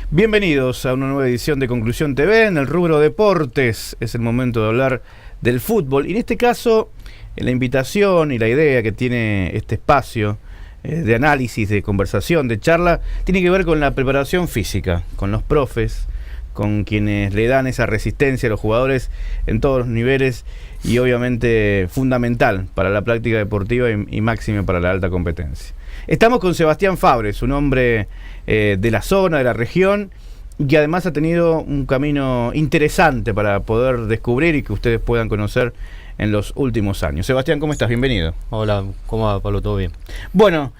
Bienvenidos a una nueva edición de Conclusión TV. En el rubro deportes es el momento de hablar del fútbol. Y en este caso, la invitación y la idea que tiene este espacio de análisis, de conversación, de charla, tiene que ver con la preparación física, con los profes, con quienes le dan esa resistencia a los jugadores en todos los niveles y obviamente fundamental para la práctica deportiva y máxima para la alta competencia. Estamos con Sebastián Fabres, un hombre de la zona, de la región, y además ha tenido un camino interesante para poder descubrir y que ustedes puedan conocer en los últimos años. Sebastián, ¿cómo estás? Bienvenido. Hola, ¿cómo va, Pablo? ¿Todo bien? Bueno,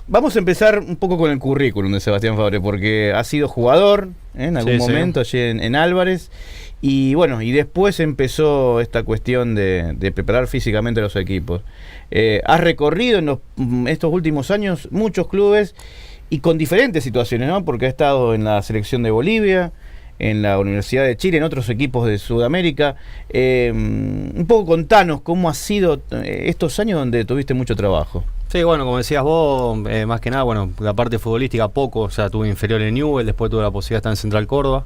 vamos a empezar un poco con el currículum de Sebastián Fabres, porque ha sido jugador en algún momento allí en Álvarez, y bueno, y después empezó esta cuestión de preparar físicamente a los equipos. Has recorrido en estos últimos años muchos clubes y con diferentes situaciones, ¿no? Porque ha estado en la selección de Bolivia, en la Universidad de Chile, en otros equipos de Sudamérica. Un poco contanos cómo ha sido estos años donde tuviste mucho trabajo. Sí, bueno, como decías vos, más que nada, bueno, la parte futbolística poco, o sea, tuve inferior en Newell, después tuve la posibilidad de estar en Central Córdoba,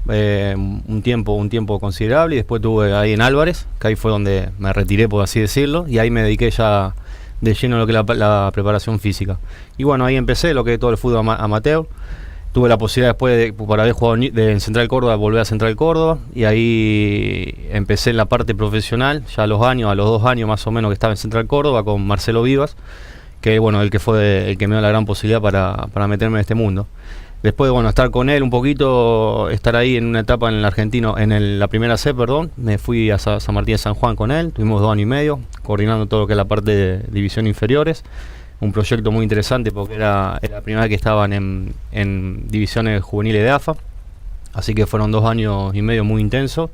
un tiempo considerable, y después tuve ahí en Álvarez, que ahí fue donde me retiré, por así decirlo, y ahí me dediqué ya de lleno a lo que es la preparación física. Y bueno, ahí empecé lo que es todo el fútbol amateur. Tuve la posibilidad después, por haber jugado en Central Córdoba, volver a Central Córdoba, y ahí empecé en la parte profesional, ya a los 2 años más o menos que estaba en Central Córdoba con Marcelo Vivas, que bueno, el que me dio la gran posibilidad para meterme en este mundo. Después de bueno, estar con él un poquito, estar ahí en una etapa en el argentino, la primera C, me fui a San Martín de San Juan con él, tuvimos 2 años y medio, coordinando todo lo que es la parte de división inferiores. Un proyecto muy interesante porque era la primera vez que estaban en divisiones juveniles de AFA, así que fueron 2 años y medio muy intensos.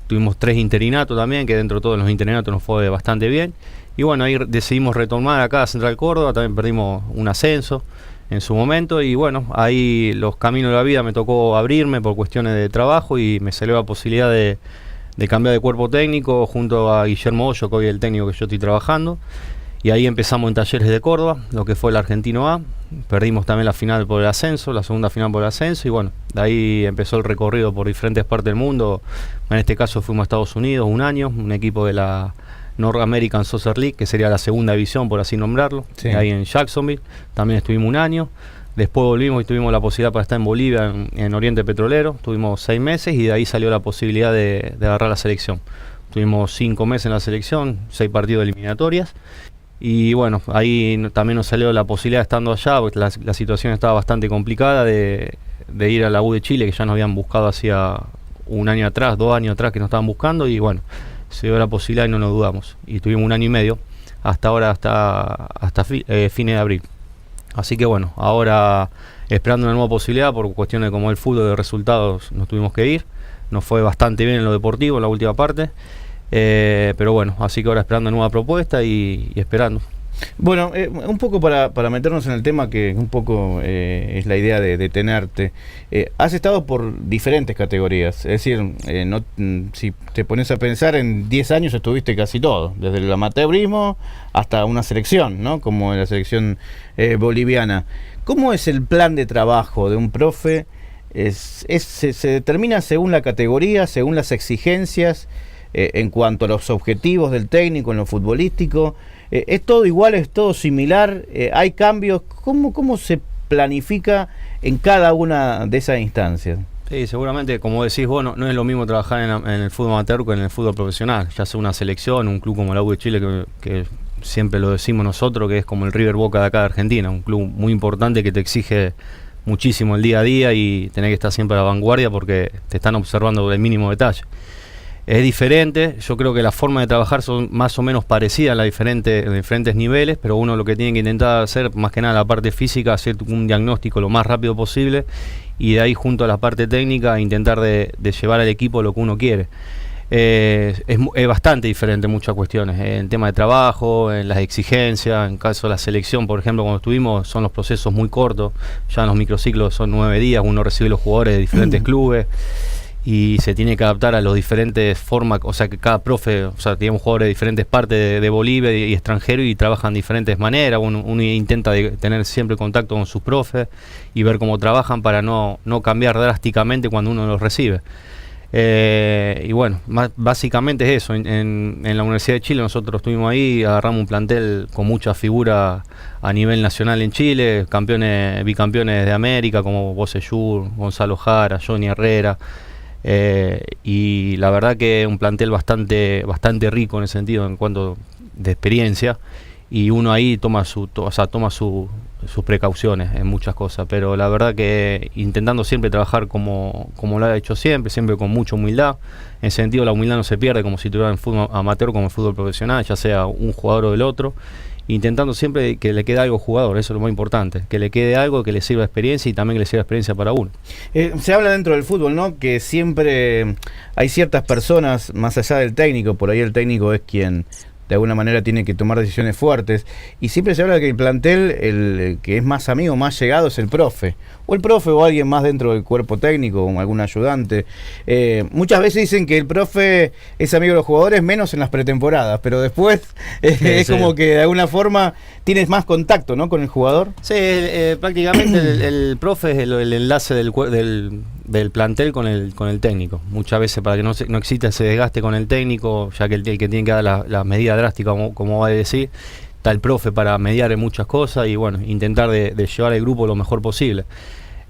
Tuvimos 3 interinatos también, que dentro de todos los interinatos nos fue bastante bien. Y bueno, ahí decidimos retomar acá a Central Córdoba, también perdimos un ascenso en su momento, y bueno, ahí los caminos de la vida me tocó abrirme por cuestiones de trabajo y me salió la posibilidad de cambiar de cuerpo técnico junto a Guillermo Hoyo, que hoy es el técnico que yo estoy trabajando. Y ahí empezamos en Talleres de Córdoba, lo que fue el Argentino A. Perdimos también la final por el ascenso, la segunda final por el ascenso. Y bueno, de ahí empezó el recorrido por diferentes partes del mundo. En este caso fuimos a Estados Unidos 1 año, un equipo de la North American Soccer League, que sería la segunda división, por así nombrarlo. Sí. Ahí en Jacksonville. También estuvimos 1 año. Después volvimos y tuvimos la posibilidad para estar en Bolivia, en Oriente Petrolero. Tuvimos 6 meses y de ahí salió la posibilidad de agarrar la selección. Tuvimos 5 meses en la selección, 6 partidos eliminatorias. Y bueno, ahí también nos salió la posibilidad, estando allá, porque la situación estaba bastante complicada, de ir a la U de Chile, que ya nos habían buscado hacía 1 año atrás, 2 años atrás que nos estaban buscando, y bueno, se dio la posibilidad y no nos dudamos. Y tuvimos 1 año y medio, hasta ahora, hasta fines de abril. Así que bueno, ahora esperando una nueva posibilidad, por cuestiones de como el fútbol de resultados nos tuvimos que ir. Nos fue bastante bien en lo deportivo, en la última parte. Pero bueno, así que ahora esperando una nueva propuesta y esperando. Bueno, un poco para meternos en el tema, que un poco es la idea de tenerte. Has estado por diferentes categorías, es decir, si te pones a pensar, en 10 años estuviste casi todo, desde el amateurismo hasta una selección, ¿no? Como la selección boliviana. ¿Cómo es el plan de trabajo de un profe? Se determina según la categoría, según las exigencias, en cuanto a los objetivos del técnico en lo futbolístico. ¿Es todo igual, es todo similar? ¿Hay cambios? ¿Cómo se planifica en cada una de esas instancias? Sí, seguramente, como decís vos, no es lo mismo trabajar en el fútbol amateur que en el fútbol profesional, ya sea una selección, un club como la U de Chile, que siempre lo decimos nosotros, que es como el River Boca de acá de Argentina, un club muy importante que te exige muchísimo el día a día y tenés que estar siempre a la vanguardia porque te están observando el mínimo detalle. Es diferente, yo creo que las formas de trabajar son más o menos parecidas en diferentes niveles, pero uno lo que tiene que intentar hacer, más que nada la parte física, hacer un diagnóstico lo más rápido posible, y de ahí junto a la parte técnica intentar de llevar al equipo lo que uno quiere. Es bastante diferente en muchas cuestiones, en tema de trabajo, en las exigencias, en caso de la selección, por ejemplo, cuando estuvimos, son los procesos muy cortos, ya en los microciclos son 9 días, uno recibe los jugadores de diferentes clubes. y se tiene que adaptar a los diferentes formas, o sea que cada profe, o sea, tenemos jugadores de diferentes partes de Bolivia y extranjero y trabajan de diferentes maneras. Uno intenta tener siempre contacto con sus profes y ver cómo trabajan para no cambiar drásticamente cuando uno los recibe. Y bueno, básicamente es eso. En la Universidad de Chile nosotros estuvimos ahí, agarramos un plantel con muchas figuras a nivel nacional en Chile, campeones, bicampeones de América como Bocellur, Gonzalo Jara, Johnny Herrera. Y la verdad que un plantel bastante rico en ese sentido, en cuanto de experiencia, y uno ahí toma sus precauciones en muchas cosas, pero la verdad que intentando siempre trabajar como lo ha hecho siempre con mucha humildad. En ese sentido la humildad no se pierde, como si estuviera en fútbol amateur como en fútbol profesional, ya sea un jugador o el otro, intentando siempre que le quede algo al jugador. Eso es lo más importante, que le quede algo que le sirva de experiencia y también que le sirva experiencia para uno. Se habla dentro del fútbol, ¿no?, que siempre hay ciertas personas, más allá del técnico, por ahí el técnico es quien de alguna manera tiene que tomar decisiones fuertes, y siempre se habla de que el plantel, el que es más amigo, más llegado, es el profe, o alguien más dentro del cuerpo técnico, o algún ayudante. Muchas veces dicen que el profe es amigo de los jugadores, menos en las pretemporadas, pero después es sí, como que de alguna forma tienes más contacto, ¿no?, con el jugador. Sí, prácticamente el profe es el enlace del plantel con el técnico. Muchas veces, para que no exista ese desgaste con el técnico, ya que el que tiene que dar la medida drástica, como va a decir, está el profe para mediar en muchas cosas y bueno, intentar de llevar al grupo lo mejor posible.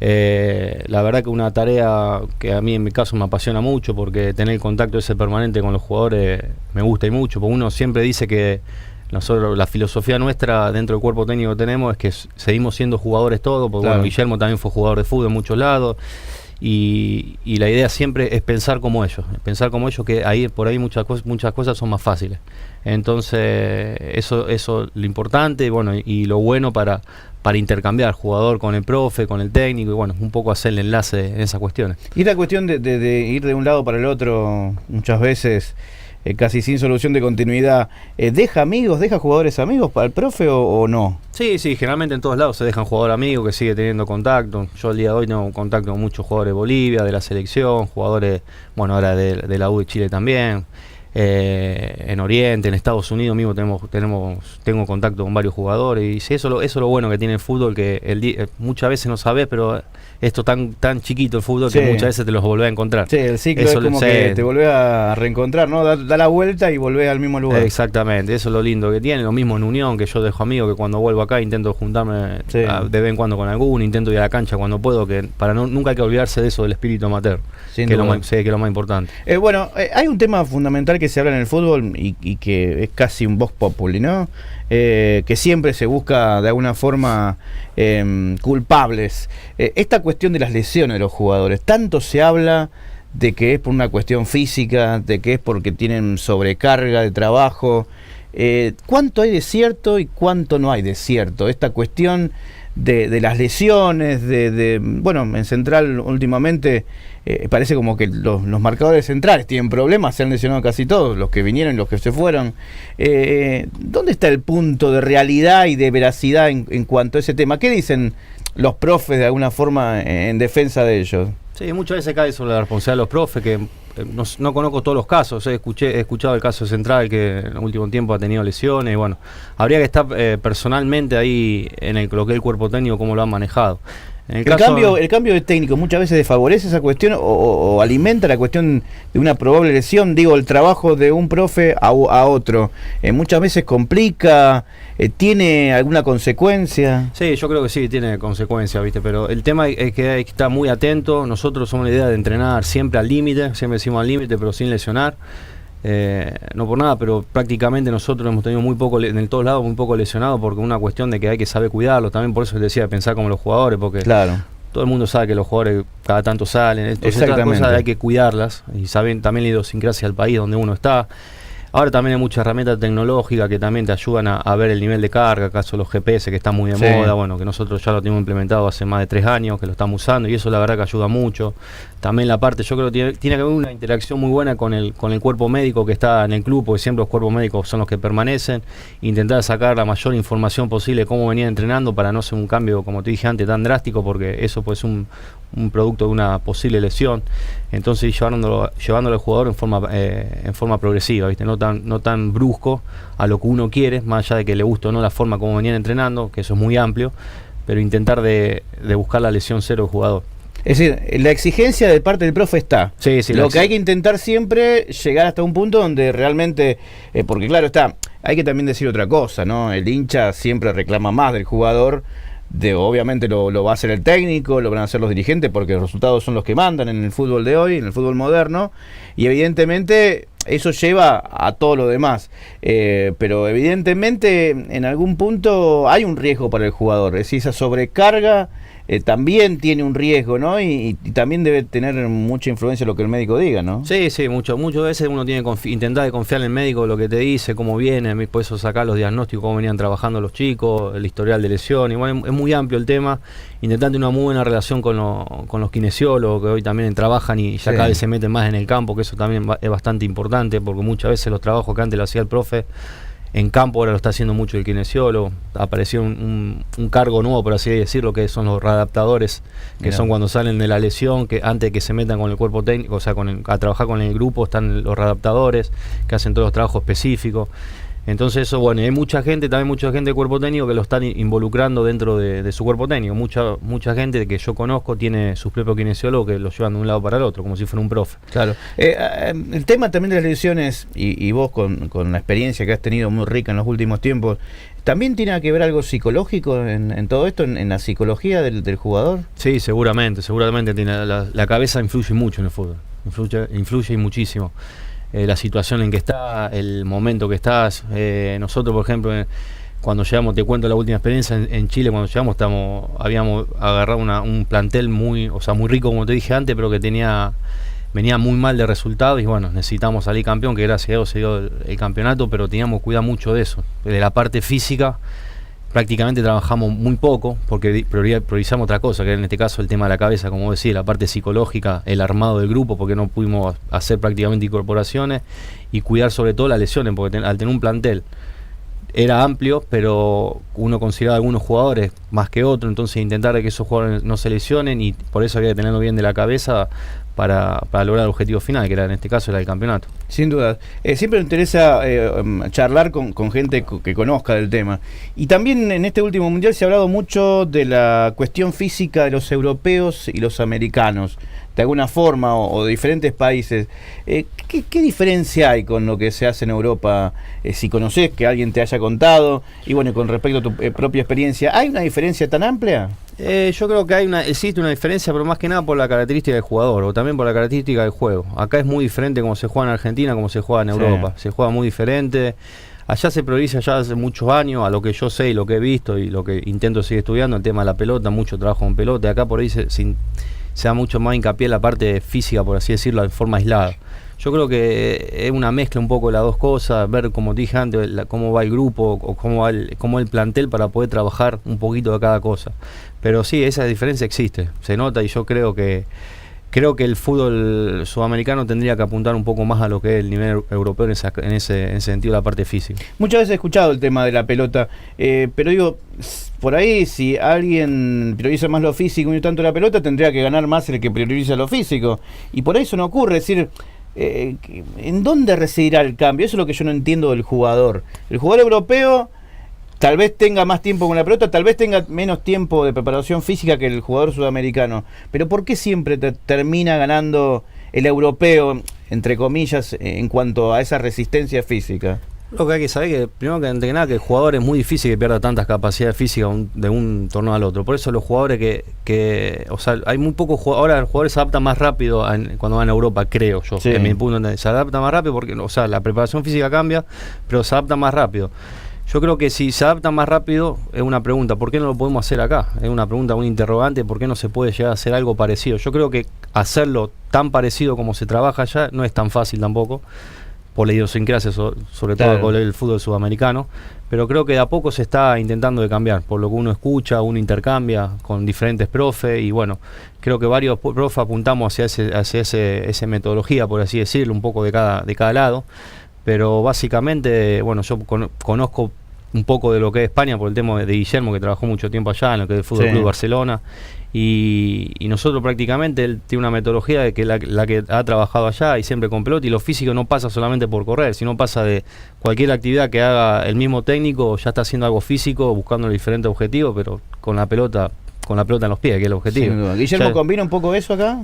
La verdad que una tarea que a mí en mi caso me apasiona mucho, porque tener el contacto ese permanente con los jugadores me gusta y mucho, porque uno siempre dice que nosotros, la filosofía nuestra dentro del cuerpo técnico que tenemos es que seguimos siendo jugadores todos, porque Claro. bueno, Guillermo también fue jugador de fútbol en muchos lados. Y la idea siempre es pensar como ellos, que ahí por ahí muchas cosas son más fáciles. Entonces eso es lo importante, bueno, y lo bueno para intercambiar jugador con el profe, con el técnico, y bueno, un poco hacer el enlace en esas cuestiones. Y la cuestión de ir de un lado para el otro, muchas veces casi sin solución de continuidad, ¿deja jugadores amigos para el profe o no? Sí, generalmente en todos lados se dejan jugador amigo que sigue teniendo contacto. Yo el día de hoy tengo contacto con muchos jugadores de Bolivia, de la selección, jugadores, bueno, ahora de la U de Chile también. En Oriente, en Estados Unidos mismo tengo contacto con varios jugadores, y sí, eso es lo bueno que tiene el fútbol, que muchas veces no sabes, pero esto tan chiquito el fútbol, sí, que muchas veces te los volvés a encontrar. Sí, el ciclo es como que te volvés a reencontrar, ¿no? Da la vuelta y volvés al mismo lugar. Exactamente, eso es lo lindo que tiene. Lo mismo en Unión, que yo dejo amigos que cuando vuelvo acá intento juntarme de vez en cuando con alguno, intento ir a la cancha cuando puedo, que nunca hay que olvidarse de eso, del espíritu amateur, que es lo más importante. Hay un tema fundamental que se habla en el fútbol y que es casi un vox populi, ¿no? Que siempre se busca de alguna forma culpables. Esta cuestión de las lesiones de los jugadores, tanto se habla de que es por una cuestión física, de que es porque tienen sobrecarga de trabajo. ¿Cuánto hay de cierto y cuánto no hay de cierto? Esta cuestión de las lesiones, bueno, en Central últimamente parece como que los marcadores centrales tienen problemas, se han lesionado casi todos, los que vinieron y los que se fueron. ¿Dónde está el punto de realidad y de veracidad en cuanto a ese tema? ¿Qué dicen los profes de alguna forma en defensa de ellos? Sí, muchas veces cae sobre la responsabilidad de los profes, que no conozco todos los casos. He escuchado el caso de Central, que en el último tiempo ha tenido lesiones, y bueno, habría que estar personalmente ahí en lo que es el cuerpo técnico, cómo lo han manejado. El cambio de técnico muchas veces desfavorece esa cuestión o alimenta la cuestión de una probable lesión. Digo, el trabajo de un profe a otro muchas veces complica, ¿tiene alguna consecuencia? Sí, yo creo que sí, tiene consecuencias, ¿viste? Pero el tema es que hay que estar muy atento. Nosotros somos la idea de entrenar siempre al límite, siempre decimos al límite, pero sin lesionar. No por nada, pero prácticamente nosotros hemos tenido muy poco, en todos lados, muy poco lesionados, porque una cuestión de que hay que saber cuidarlos. También por eso les decía, pensar como los jugadores, porque claro, todo el mundo sabe que los jugadores cada tanto salen. Entonces, estas cosas hay que cuidarlas, y saben también la idiosincrasia del país donde uno está. Ahora también hay muchas herramientas tecnológicas que también te ayudan a ver el nivel de carga, caso los GPS que están muy de moda, bueno, que nosotros ya lo tenemos implementado hace más de 3 años, que lo estamos usando, y eso la verdad que ayuda mucho. También la parte, yo creo que tiene que haber una interacción muy buena con el cuerpo médico que está en el club, porque siempre los cuerpos médicos son los que permanecen, intentar sacar la mayor información posible de cómo venían entrenando para no hacer un cambio, como te dije antes, tan drástico, porque eso pues un producto de una posible lesión. Entonces llevándolo al jugador en forma progresiva, ¿viste? No tan brusco a lo que uno quiere, más allá de que le guste o no la forma como venían entrenando, que eso es muy amplio, pero intentar de buscar la lesión cero del jugador. Es decir, la exigencia de parte del profe está. Sí, sí, lo que hay que intentar siempre llegar hasta un punto donde realmente, porque claro está, hay que también decir otra cosa, ¿no? El hincha siempre reclama más del jugador, obviamente lo va a hacer el técnico, lo van a hacer los dirigentes, porque los resultados son los que mandan en el fútbol de hoy, en el fútbol moderno, y evidentemente eso lleva a todo lo demás, pero evidentemente en algún punto hay un riesgo para el jugador, es decir, esa sobrecarga también tiene un riesgo, ¿no? Y también debe tener mucha influencia lo que el médico diga, ¿no? Sí, sí, muchas veces uno tiene que intentar de confiar en el médico, lo que te dice, cómo viene, por eso sacar los diagnósticos, cómo venían trabajando los chicos, el historial de lesión, igual es muy amplio el tema, intentando una muy buena relación con los kinesiólogos, que hoy también trabajan y ya cada vez se meten más en el campo, que eso también es bastante importante, porque muchas veces los trabajos que antes lo hacía el profe, en campo ahora lo está haciendo mucho el kinesiólogo. Apareció un cargo nuevo, por así decirlo, que son los readaptadores, que son cuando salen de la lesión, que antes de que se metan con el cuerpo técnico, o sea, a trabajar con el grupo, están los readaptadores, que hacen todos los trabajos específicos. Entonces eso, bueno, y hay mucha gente de cuerpo técnico que lo están involucrando dentro de su cuerpo técnico. Mucha gente que yo conozco tiene sus propios kinesiólogos que los llevan de un lado para el otro, como si fuera un profe. Claro. El tema también de las lesiones, y vos con la experiencia que has tenido muy rica en los últimos tiempos, ¿también tiene que ver algo psicológico en todo esto, en la psicología del jugador? Sí, seguramente tiene, la cabeza influye mucho en el fútbol, influye muchísimo. La situación en que está, el momento que estás. Nosotros, por ejemplo, cuando llegamos, te cuento la última experiencia en Chile, cuando llegamos habíamos agarrado un plantel muy rico, como te dije antes, pero que venía muy mal de resultados y bueno, necesitamos salir campeón, que gracias a Dios se dio el campeonato, pero teníamos que cuidar mucho de eso, de la parte física. Prácticamente trabajamos muy poco porque priorizamos otra cosa, que en este caso el tema de la cabeza, como decía, la parte psicológica, el armado del grupo, porque no pudimos hacer prácticamente incorporaciones, y cuidar sobre todo las lesiones, porque al tener un plantel era amplio, pero uno consideraba algunos jugadores más que otros, entonces intentar que esos jugadores no se lesionen, y por eso había que tenerlo bien de la cabeza para lograr el objetivo final, que era en este caso era el campeonato. Sin duda. Siempre me interesa charlar con gente que conozca del tema. Y también en este último mundial se ha hablado mucho de la cuestión física de los europeos y los americanos, de alguna forma, o de diferentes países. ¿Qué diferencia hay con lo que se hace en Europa? Si conocés, que alguien te haya contado, y bueno, con respecto a tu propia experiencia, ¿hay una diferencia tan amplia? Yo creo que existe una diferencia, pero más que nada por la característica del jugador, o también por la característica del juego. Acá es muy diferente como se juega en Argentina, como se juega en Europa. Se juega muy diferente. Allá se prioriza ya hace muchos años, a lo que yo sé y lo que he visto y lo que intento seguir estudiando, el tema de la pelota, mucho trabajo en pelota. Acá por ahí se da mucho más hincapié en la parte física, por así decirlo, de forma aislada. Yo creo que es una mezcla un poco de las dos cosas, ver, como te dije antes, cómo va el grupo o cómo el plantel para poder trabajar un poquito de cada cosa. Pero sí, esa diferencia existe, se nota, y yo creo que el fútbol sudamericano tendría que apuntar un poco más a lo que es el nivel europeo en ese sentido, la parte física. Muchas veces he escuchado el tema de la pelota, pero digo, por ahí si alguien prioriza más lo físico y no tanto la pelota, tendría que ganar más el que prioriza lo físico. Y por ahí eso no ocurre, es decir, ¿en dónde residirá el cambio? Eso es lo que yo no entiendo del jugador. El jugador europeo tal vez tenga más tiempo con la pelota, tal vez tenga menos tiempo de preparación física que el jugador sudamericano, pero ¿por qué siempre termina ganando el europeo, entre comillas, en cuanto a esa resistencia física? Lo que hay que saber que, primero que nada, que el jugador es muy difícil que pierda tantas capacidades físicas de un torneo al otro. Por eso los jugadores o sea, hay muy pocos jugadores. Ahora los jugadores se adaptan más rápido cuando van a Europa, creo yo. En mi punto de vista, se adaptan más rápido porque, o sea, la preparación física cambia, pero se adaptan más rápido. Yo creo que si se adaptan más rápido, es una pregunta, ¿por qué no lo podemos hacer acá? Es una pregunta, un interrogante, ¿por qué no se puede llegar a hacer algo parecido? Yo creo que hacerlo tan parecido como se trabaja allá no es tan fácil tampoco, por la idiosincrasia, sobre todo con el fútbol sudamericano, pero creo que de a poco se está intentando de cambiar, por lo que uno escucha, uno intercambia con diferentes profes, y bueno, creo que varios profes apuntamos hacia esa metodología, por así decirlo, un poco de cada lado, pero básicamente, bueno, yo conozco un poco de lo que es España por el tema de Guillermo, que trabajó mucho tiempo allá en lo que es el Fútbol Club Barcelona. Y nosotros prácticamente, él tiene una metodología de que la que ha trabajado allá y siempre con pelota, y lo físico no pasa solamente por correr, sino pasa de cualquier actividad que haga el mismo técnico, ya está haciendo algo físico, buscando diferentes objetivos, pero con la pelota en los pies, que es el objetivo. ¿Guillermo combina un poco eso acá?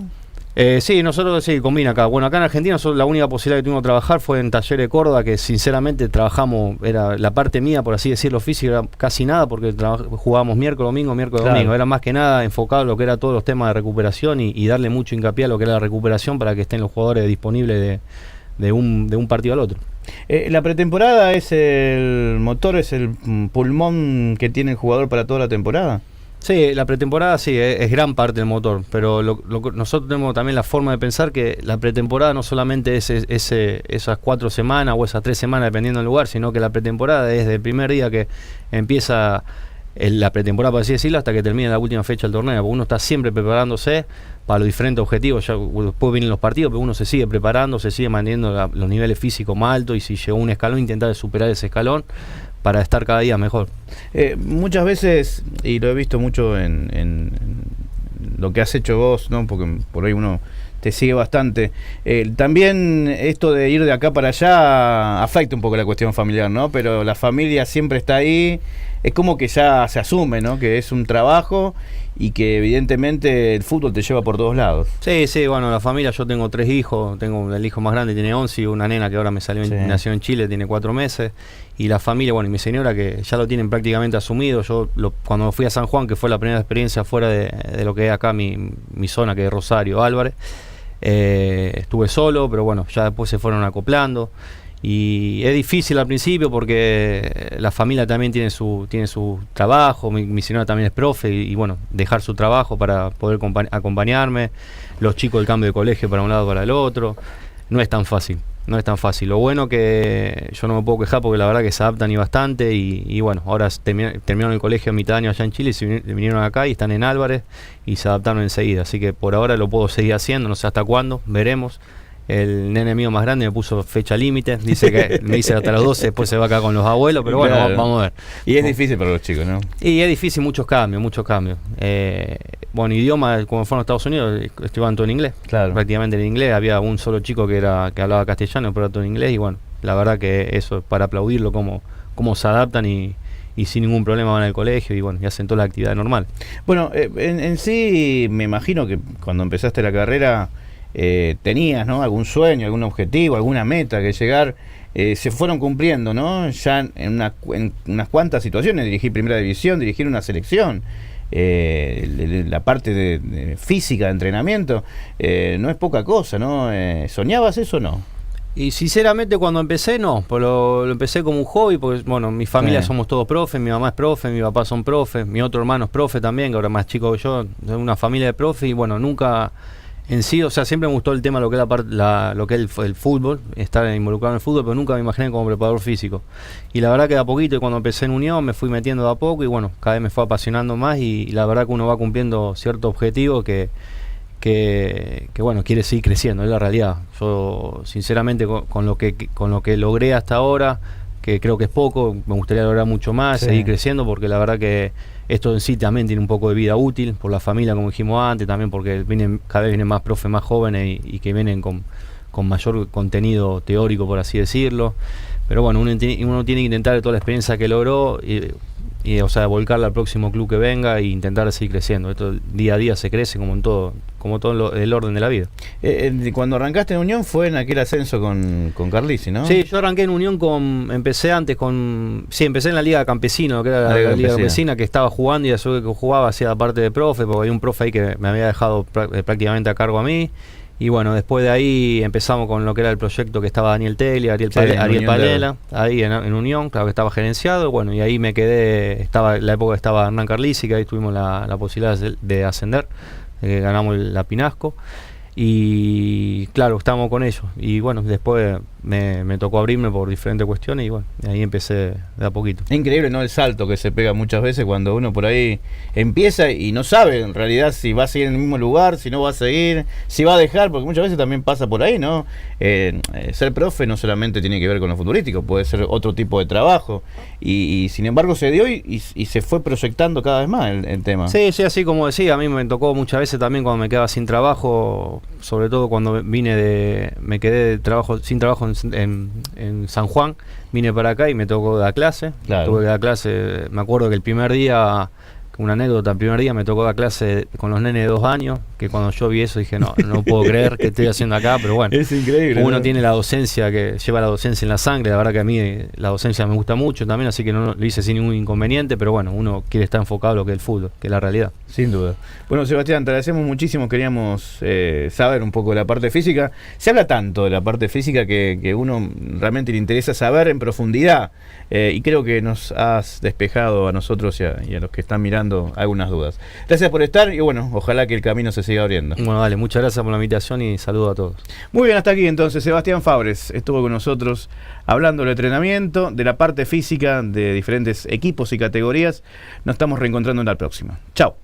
Sí, nosotros sí, combina acá. Bueno, acá en Argentina nosotros, la única posibilidad que tuvimos de trabajar fue en Talleres de Córdoba, que sinceramente trabajamos, era la parte mía, por así decirlo, física, era casi nada, porque jugábamos miércoles, domingo, era más que nada enfocado en lo que era todos los temas de recuperación y darle mucho hincapié a lo que era la recuperación para que estén los jugadores disponibles de un partido al otro. La pretemporada es el motor, es el pulmón que tiene el jugador para toda la temporada. Sí, la pretemporada sí, es gran parte del motor, pero nosotros tenemos también la forma de pensar que la pretemporada no solamente es esas 4 semanas o esas 3 semanas dependiendo del lugar, sino que la pretemporada es desde el primer día que empieza la pretemporada, por así decirlo, hasta que termine la última fecha del torneo, porque uno está siempre preparándose para los diferentes objetivos. Ya después vienen los partidos, pero uno se sigue preparando, se sigue manteniendo los niveles físicos más altos, y si llegó un escalón, intentar superar ese escalón para estar cada día mejor. Muchas veces, y lo he visto mucho en lo que has hecho vos, ¿no? Porque por ahí uno te sigue bastante. También esto de ir de acá para allá afecta un poco la cuestión familiar, ¿no? Pero la familia siempre está ahí. Es como que ya se asume, ¿no? Que es un trabajo y que evidentemente el fútbol te lleva por todos lados. Sí, bueno, la familia, yo tengo 3 hijos, tengo el hijo más grande, tiene 11, y una nena que ahora nació en Chile, tiene 4 meses, y la familia, bueno, y mi señora, que ya lo tienen prácticamente asumido. Yo cuando fui a San Juan, que fue la primera experiencia fuera de lo que es acá mi zona, que es Rosario, Álvarez, estuve solo, pero bueno, ya después se fueron acoplando. Y es difícil al principio porque la familia también tiene su trabajo, mi señora también es profe, y bueno, dejar su trabajo para poder acompañarme, los chicos del cambio de colegio para un lado para el otro, no es tan fácil. Lo bueno que yo no me puedo quejar porque la verdad que se adaptan y bastante, y bueno, ahora terminaron el colegio a mitad de año allá en Chile, y vinieron acá y están en Álvarez y se adaptaron enseguida, así que por ahora lo puedo seguir haciendo, no sé hasta cuándo, veremos. El nene mío más grande me puso fecha límite, me dice hasta los 12, después se va acá con los abuelos, pero bueno, claro, vamos a ver. Y es difícil para los chicos, ¿no? Y es difícil, muchos cambios. Bueno, idioma, como fueron a Estados Unidos, estudiaban todo en inglés, claro. Prácticamente en inglés, había un solo chico que hablaba castellano, pero todo en inglés, y bueno, la verdad que eso es para aplaudirlo, cómo se adaptan y sin ningún problema van al colegio y bueno, y hacen toda la actividad normal. Bueno, en sí me imagino que cuando empezaste la carrera tenías, ¿no? Algún sueño, algún objetivo, alguna meta que llegar, se fueron cumpliendo, ¿no? Ya en unas cuantas situaciones, dirigir primera división, dirigir una selección, la parte de física, de entrenamiento, no es poca cosa, ¿no? ¿Soñabas eso o no? Y sinceramente cuando empecé no, pues lo empecé como un hobby, porque bueno, mi familia somos todos profes, mi mamá es profe, mi papá son profes, mi otro hermano es profe también, que ahora es más chico que yo, de una familia de profes, y bueno, nunca en sí, o sea, siempre me gustó el tema, lo que es el fútbol, estar involucrado en el fútbol, pero nunca me imaginé como preparador físico. Y la verdad que de a poquito, y cuando empecé en Unión, me fui metiendo de a poco, y bueno, cada vez me fue apasionando más, y la verdad que uno va cumpliendo cierto objetivo que bueno, quiere seguir creciendo, es la realidad. Yo, sinceramente, con lo que logré hasta ahora, que creo que es poco, me gustaría lograr mucho más, seguir creciendo, porque la verdad que esto en sí también tiene un poco de vida útil, por la familia, como dijimos antes, también porque cada vez vienen más profes más jóvenes y que vienen con mayor contenido teórico, por así decirlo. Pero bueno, uno tiene que intentar toda la experiencia que logró y o sea, volcarla al próximo club que venga e intentar seguir creciendo. Esto día a día se crece como todo el orden de la vida. Cuando arrancaste en Unión fue en aquel ascenso con Carlisi, ¿no? Sí, yo arranqué en Unión empecé en la Liga Campesino, que era la Liga Campesina, que estaba jugando, y a su vez que jugaba hacía la parte de profe, porque había un profe ahí que me había dejado prácticamente a cargo a mí. Y bueno, después de ahí empezamos con lo que era el proyecto que estaba Daniel Telly, Ariel Palela, ahí en Unión, claro que estaba gerenciado. Bueno, y ahí me quedé, la época que estaba Hernán Carlisi, que ahí tuvimos la posibilidad de ascender, ganamos la Pinasco. Y claro, estábamos con ellos. Y bueno, después me tocó abrirme por diferentes cuestiones y bueno, ahí empecé de a poquito. Increíble, ¿no? El salto que se pega muchas veces cuando uno por ahí empieza y no sabe en realidad si va a seguir en el mismo lugar, si no va a seguir, si va a dejar, porque muchas veces también pasa por ahí, ¿no? Ser profe no solamente tiene que ver con lo futbolístico, puede ser otro tipo de trabajo. Y sin embargo se dio y se fue proyectando cada vez más el tema. Sí, sí, así como decía, a mí me tocó muchas veces también cuando me quedaba sin trabajo, sobre todo cuando me quedé sin trabajo en San Juan, vine para acá y me tocó dar clase. Claro. Tuve que dar clase, me acuerdo que el primer día, una anécdota, el primer día me tocó dar clase con los nenes de 2 años, que cuando yo vi eso dije, no puedo creer que estoy haciendo acá, pero bueno, es increíble. uno ¿no? tiene la docencia, que lleva la docencia en la sangre, la verdad que a mí la docencia me gusta mucho también, así que no lo hice sin ningún inconveniente, pero bueno, uno quiere estar enfocado en lo que es el fútbol, que es la realidad. Sin duda. Bueno, Sebastián, te agradecemos muchísimo. Queríamos saber un poco de la parte física. Se habla tanto de la parte física que uno realmente le interesa saber en profundidad. Y creo que nos has despejado a nosotros y a los que están mirando algunas dudas. Gracias por estar y bueno, ojalá que el camino se siga abriendo. Bueno, dale, muchas gracias por la invitación y saludo a todos. Muy bien, hasta aquí entonces. Sebastián Fabres estuvo con nosotros hablando del entrenamiento, de la parte física de diferentes equipos y categorías. Nos estamos reencontrando en la próxima. Chao.